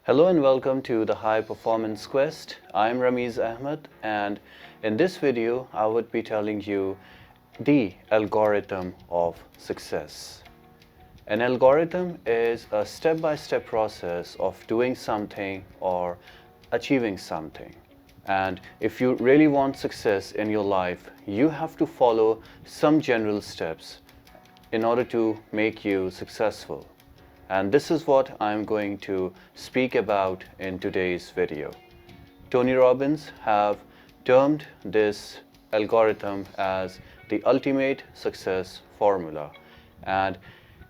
Hello and welcome to the High Performance Quest. I'm Ramiz Ahmed, and in this video I would be telling you the algorithm of success. An algorithm is a step-by-step process of doing something or achieving something. And if you really want success in your life, you have to follow some general steps in order to make you successful. And this is what I'm going to speak about in today's video. Tony Robbins have termed this algorithm as the ultimate success formula. And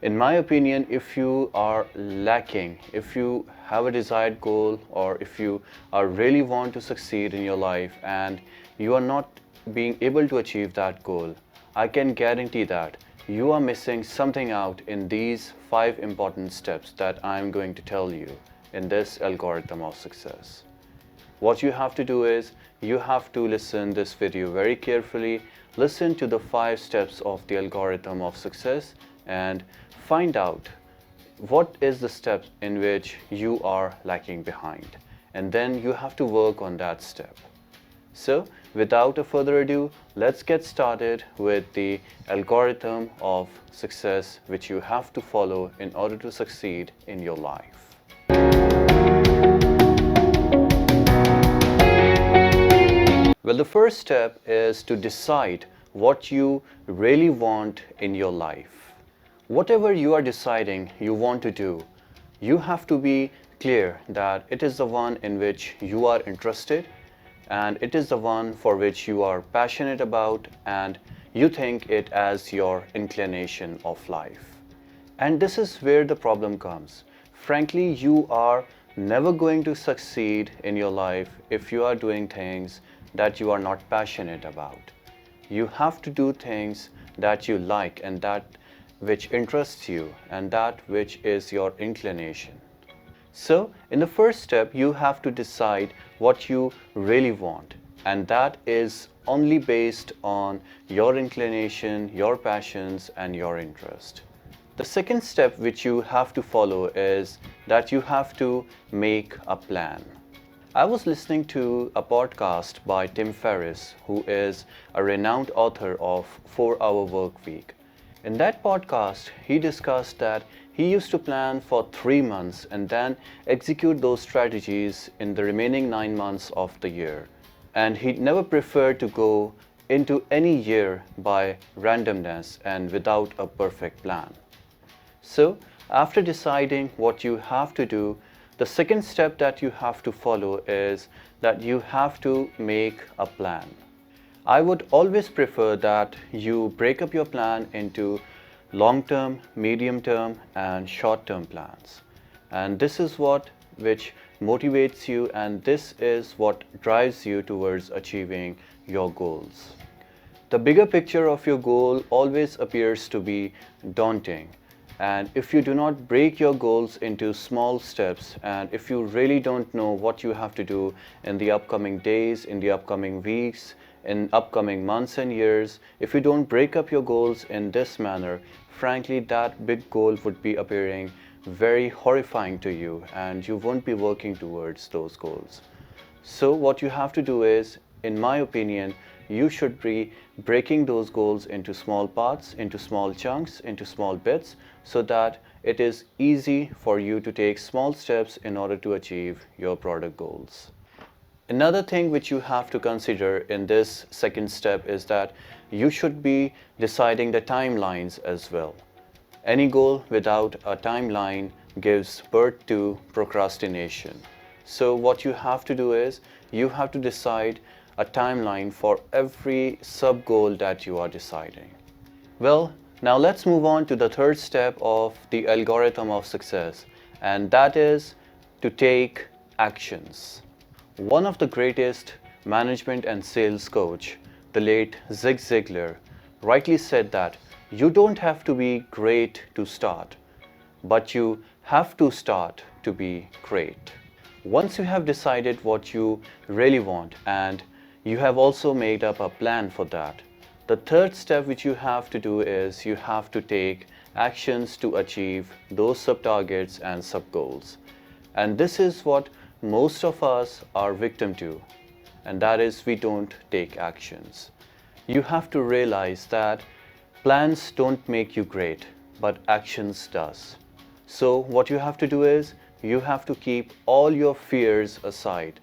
in my opinion, if you are lacking, if you have a desired goal, or if you are really want to succeed in your life and you are not being able to achieve that goal, I can guarantee that you are missing something out in these 5 important steps that I'm going to tell you in this algorithm of success. What you have to do is you have to listen this video very carefully, listen to the 5 steps of the algorithm of success and find out what is the step in which you are lacking behind, and then you have to work on that step. So, without a further ado, let's get started with the algorithm of success which you have to follow in order to succeed in your life. Well, the first step is to decide what you really want in your life. Whatever you are deciding you want to do, you have to be clear that it is the one in which you are interested, and it is the one for which you are passionate about and you think it as your inclination of life. And this is where the problem comes. Frankly, you are never going to succeed in your life if you are doing things that you are not passionate about. You have to do things that you like and that which interests you and that which is your inclination. So, in the first step, you have to decide what you really want, and that is only based on your inclination, your passions, and your interest. The second step which you have to follow is that you have to make a plan. I was listening to a podcast by Tim Ferriss, who is a renowned author of 4-Hour Workweek. In that podcast, he discussed that he used to plan for 3 months and then execute those strategies in the remaining 9 months of the year. And he never preferred to go into any year by randomness and without a perfect plan. So, after deciding what you have to do, the second step that you have to follow is that you have to make a plan. I would always prefer that you break up your plan into long-term, medium-term and short-term plans. And this is what which motivates you, and this is what drives you towards achieving your goals. The bigger picture of your goal always appears to be daunting. And if you do not break your goals into small steps, and if you really don't know what you have to do in the upcoming days, in the upcoming weeks, in upcoming months and years, if you don't break up your goals in this manner, frankly, that big goal would be appearing very horrifying to you and you won't be working towards those goals. So what you have to do is, in my opinion, you should be breaking those goals into small parts, into small chunks, into small bits, so that it is easy for you to take small steps in order to achieve your product goals. Another thing which you have to consider in this second step is that you should be deciding the timelines as well. Any goal without a timeline gives birth to procrastination. So what you have to do is you have to decide a timeline for every sub-goal that you are deciding. Well, now let's move on to the third step of the algorithm of success, and that is to take actions. One of the greatest management and sales coach, the late Zig Ziglar, rightly said that you don't have to be great to start, but you have to start to be great. Once you have decided what you really want and you have also made up a plan for that, the third step which you have to do is you have to take actions to achieve those sub-targets and sub-goals. And this is what most of us are victim to, and that is we don't take actions. You have to realize that plans don't make you great, but actions does. So what you have to do is you have to keep all your fears aside.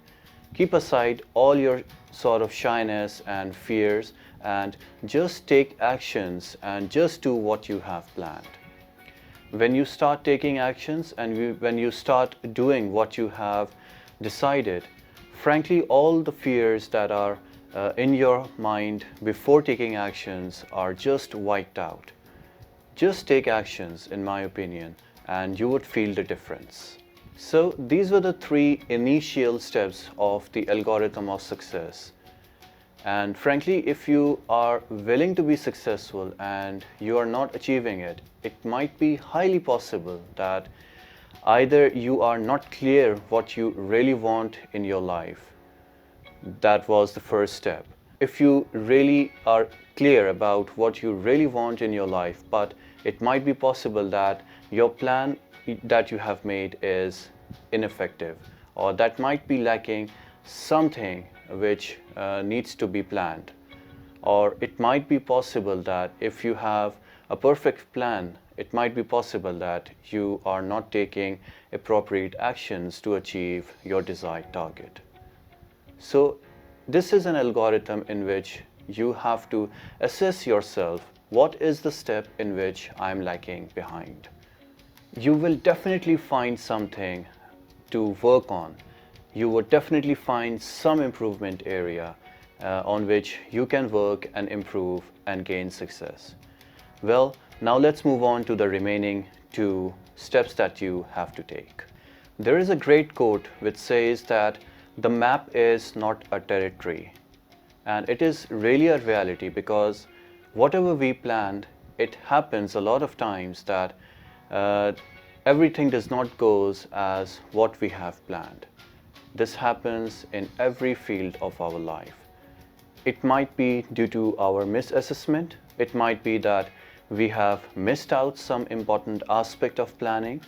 Keep aside all your sort of shyness and fears and just take actions and just do what you have planned. When you start taking actions and when you start doing what you have decided, frankly, all the fears that are in your mind before taking actions are just wiped out. Just take actions, in my opinion, and you would feel the difference. So these were the 3 initial steps of the algorithm of success. And frankly, if you are willing to be successful and you are not achieving it, it might be highly possible that either you are not clear what you really want in your life. That was the first step. If you really are clear about what you really want in your life, but it might be possible that your plan that you have made is ineffective, or that might be lacking something which needs to be planned. Or it might be possible that if you have a perfect plan, it might be possible that you are not taking appropriate actions to achieve your desired target. So this is an algorithm in which you have to assess yourself, what is the step in which I'm lacking behind. You will definitely find something to work on. You would definitely find some improvement area on which you can work and improve and gain success. Well, now let's move on to the remaining 2 steps that you have to take. There is a great quote which says that the map is not a territory, and it is really a reality, because whatever we planned, it happens a lot of times that everything does not go as what we have planned. This happens in every field of our life. It might be due to our misassessment. It might be that we have missed out some important aspect of planning,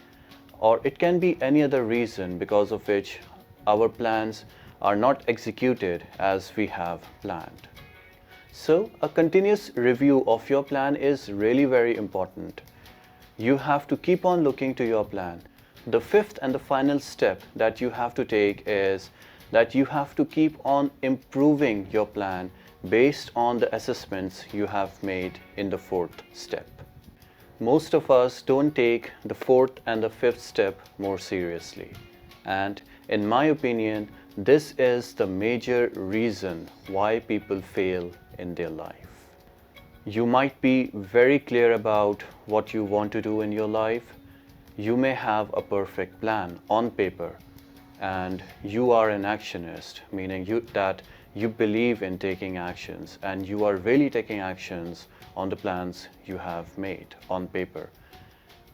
or it can be any other reason because of which our plans are not executed as we have planned. So a continuous review of your plan is really very important. You have to keep on looking to your plan. The 5th and the final step that you have to take is that you have to keep on improving your plan based on the assessments you have made in the 4th step. Most of us don't take the 4th and the 5th step more seriously. And in my opinion, this is the major reason why people fail in their life. You might be very clear about what you want to do in your life. You may have a perfect plan on paper, and you are an actionist, meaning that you believe in taking actions and you are really taking actions on the plans you have made on paper.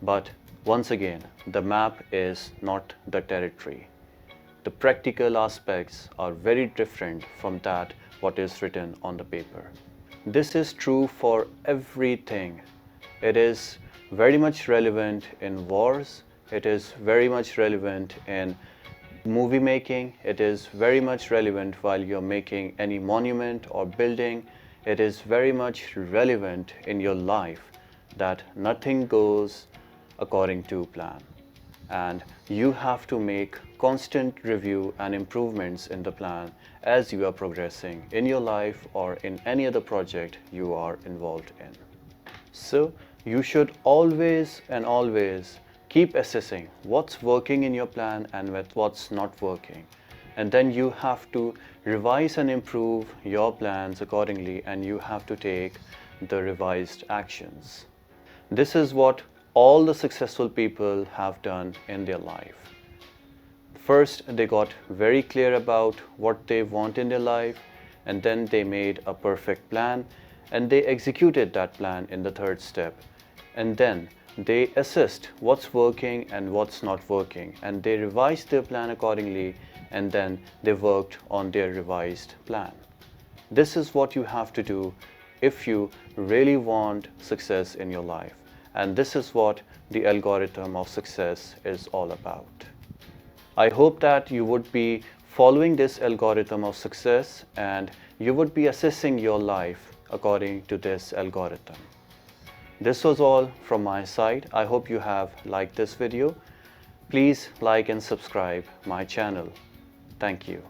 But once again, the map is not the territory. The practical aspects are very different from that what is written on the paper. This is true for everything. It is very much relevant in wars. It is very much relevant in movie making. It is very much relevant while you're making any monument or building. It is very much relevant in your life that nothing goes according to plan. And you have to make constant review and improvements in the plan as you are progressing in your life or in any other project you are involved in. So you should always keep assessing what's working in your plan and what's not working. And then you have to revise and improve your plans accordingly, and you have to take the revised actions. This is what all the successful people have done in their life. First, they got very clear about what they want in their life, and then they made a perfect plan, and they executed that plan in the 3rd step. And then they assessed what's working and what's not working, and they revised their plan accordingly, and then they worked on their revised plan. This is what you have to do if you really want success in your life. And this is what the algorithm of success is all about. I hope that you would be following this algorithm of success and you would be assessing your life according to this algorithm. This was all from my side. I hope you have liked this video. Please like and subscribe my channel. Thank you.